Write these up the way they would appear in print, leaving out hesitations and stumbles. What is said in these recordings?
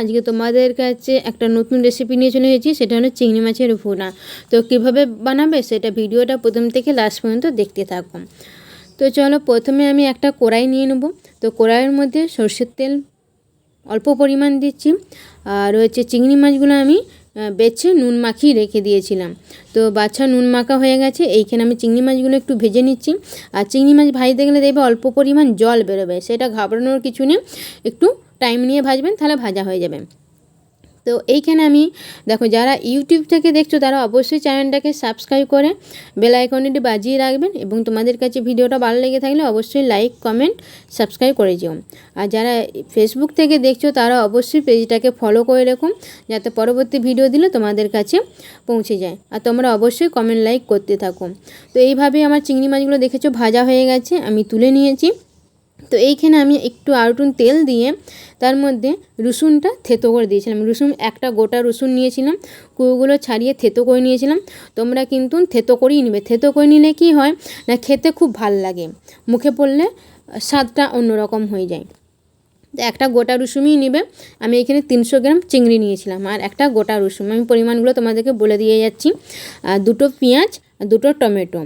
আজকে তোমাদের কাছে একটা নতুন রেসিপি নিয়ে চলে এসেছি, সেটা হলো চিংড়ি মাছের ভুনা। তো কীভাবে বানাবে সেটা ভিডিওটা প্রথম থেকে লাস্ট পর্যন্ত দেখতে থাকো। তো চলো, প্রথমে আমি একটা কড়াই নিয়ে নেব। তো কড়াইয়ের মধ্যে সরষের তেল অল্প পরিমাণ দিচ্ছি, আর হচ্ছে চিংড়ি মাছগুলো আমি বেছে নুন মাখিয়ে রেখে দিয়েছিলাম। তো বাছা নুন মাখা হয়ে গেছে। এইখানে আমি চিংড়ি মাছগুলো একটু ভেজে নিচ্ছি। আর চিংড়ি মাছ ভাজতে গেলে দেখবে অল্প পরিমাণ জল বেরোবে, সেটা ঘাবড়ানোর কিছু নেই, একটু টাইম নিয়ে ভাজবেন, তাহলে ভাজা হয়ে যাবে। তো এইখানে আমি দেখো, যারা ইউটিউব থেকে দেখছো তারা অবশ্যই চ্যানেলটাকে সাবস্ক্রাইব করে বেল আইকনটি বাজিয়ে রাখবেন, এবং তোমাদের কাছে ভিডিওটা ভালো লেগে থাকলে অবশ্যই লাইক কমেন্ট সাবস্ক্রাইব করে যেও। আর যারা ফেসবুক থেকে দেখছো তারা অবশ্যই পেজটাকে ফলো করে রাখুন, যাতে পরবর্তী ভিডিও দিলে তোমাদের কাছে পৌঁছে যায়। আর তোমরা অবশ্যই কমেন্ট লাইক করতে থাকো। তো এইভাবে আমার চিংড়ি মাছগুলো দেখেছো ভাজা হয়ে গেছে, আমি তুলে নিয়েছি। তো এইখানে আমি একটু আরটুন তেল দিয়ে তার মধ্যে রসুনটা থেতো করে দিয়েছিলাম। একটা গোটা রসুন নিয়েছিলাম, কুয়োগুলো ছাড়িয়ে থেতো করে নিয়েছিলাম। তোমরা কিন্তু থেতো করেই নেবে। থেতো করে নিলে কি হয় না, খেতে খুব ভাল লাগে, মুখে পড়লে স্বাদটা অন্যরকম হয়ে যায়। তো একটা গোটা রসুনই নেবে। আমি এখানে 300 গ্রাম চিংড়ি নিয়েছিলাম, আর একটা গোটা রসুন। আমি পরিমাণগুলো তোমাদেরকে বলে দিয়ে যাচ্ছি। দুটো পেঁয়াজ, দুটো টমেটো,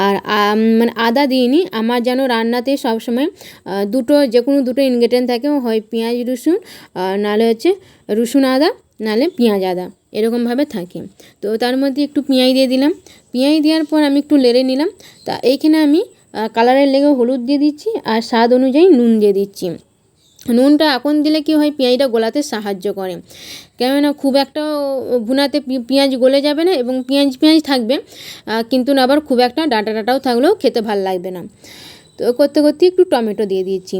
আর মানে আদা দিইনি। আমার যেন রান্নাতে সবসময় যে কোনো দুটো ইনগ্রেডিয়েন্ট থাকে, হয় পেঁয়াজ রসুন, নাহলে হচ্ছে রসুন আদা, নাহলে পেঁয়াজ আদা, এরকমভাবে থাকে। তো তার মধ্যে একটু পেঁয়াজ দিয়ে দিলাম। পেঁয়াজ দেওয়ার পর আমি একটু নেড়ে নিলাম। তা এইখানে আমি কালারের লেগে হলুদ দিয়ে দিচ্ছি, আর স্বাদ অনুযায়ী নুন দিয়ে দিচ্ছি। নুনটা এখন দিলে কি হয়, পেঁয়াজটা গলাতে সাহায্য করে। কেননা খুব একটা ভুনাতে পেঁয়াজ গলে যাবে না, এবং পেঁয়াজ থাকবে, কিন্তু আবার খুব একটা ডাঁটাও থাকলেও খেতে ভাল লাগবে না। তো করতে করতে একটু টমেটো দিয়ে দিয়েছি,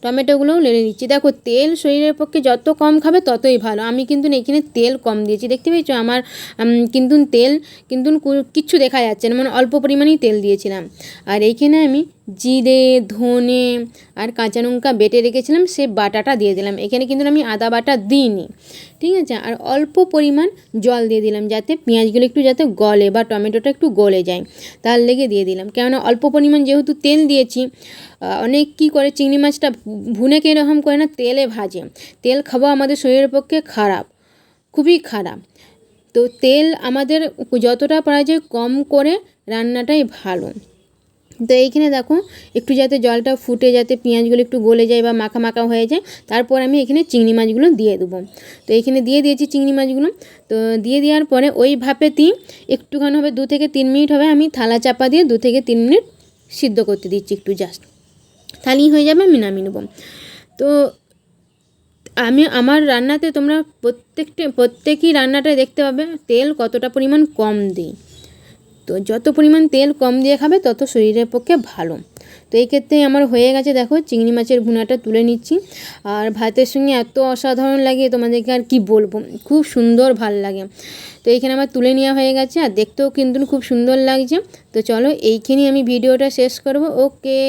টমেটোগুলোও নেড়ে নিচ্ছি। দেখো, তেল শরীরের পক্ষে যত কম খাবে ততই ভালো। আমি কিন্তু এখানে তেল কম দিয়েছি, দেখতে পেয়েছো আমার তেল কিচ্ছু দেখা যাচ্ছে না, মানে অল্প পরিমাণেই তেল দিয়েছিলাম। আর এইখানে আমি জিরে, ধনে আর কাঁচা লঙ্কা বেটে রেখেছিলাম, সে বাটাটা দিয়ে দিলাম। এখানে কিন্তু আমি আদা বাটা দিইনি, ঠিক আছে। আর অল্প পরিমাণ জল দিয়ে দিলাম, যাতে পেঁয়াজগুলো একটু যাতে গলে বা টমেটোটা একটু গলে যায়, তার লেগে দিয়ে দিলাম। কেননা অল্প পরিমাণ যেহেতু তেল দিয়েছি, অনেক কী করে চিংড়ি মাছটা ভুনেকে এরকম করে না, তেলে ভাজে। তেল খাওয়া আমাদের শরীরের পক্ষে খারাপ, খুবই খারাপ। তো তেল আমাদের যতটা পারা যায় কম করে রান্নাটাই ভালো। তো এইখানে দেখো, একটু যাতে জলটা ফুটে, যাতে পেঁয়াজগুলো একটু গলে যায় বা মাখা মাখা হয়ে যায়, তারপর আমি এখানে চিংড়ি মাছগুলো দিয়ে দেবো। তো এইখানে দিয়ে দিয়েছি চিংড়ি মাছগুলো। তো দিয়ে দেওয়ার পরে ওই ভাপেতেই একটুখানি হবে, 2 থেকে 3 মিনিট হবে, আমি থালা চাপা দিয়ে 2 থেকে 3 মিনিট সিদ্ধ করতে দিচ্ছি একটু, জাস্ট তাহলেই হয়ে যাবে, আমি নামিয়ে নেব। তো আমার রান্নাতে তোমরা প্রত্যেকই রান্নাটায় দেখতে পাবে তেল কতটা পরিমাণ কম দিই। তো যত পরিমাণ তেল কম দিয়ে খাবে তত শরীরের পক্ষে ভালো। তো এই ক্ষেত্রে আমার হয়ে গেছে। দেখো, চিংড়ি মাছের ভুনাটা তুলে নিচ্ছি, আর ভাতের সঙ্গে এত অসাধারণ লাগে তোমাদেরকে আর কি বলবো, খুব সুন্দর ভাল লাগে। তো এইখানে আমার তুলে নেওয়া হয়ে গেছে, আর দেখতেও কিন্তু খুব সুন্দর লাগছে। তো চলো, এইখানেই আমি ভিডিওটা শেষ করব। ওকে।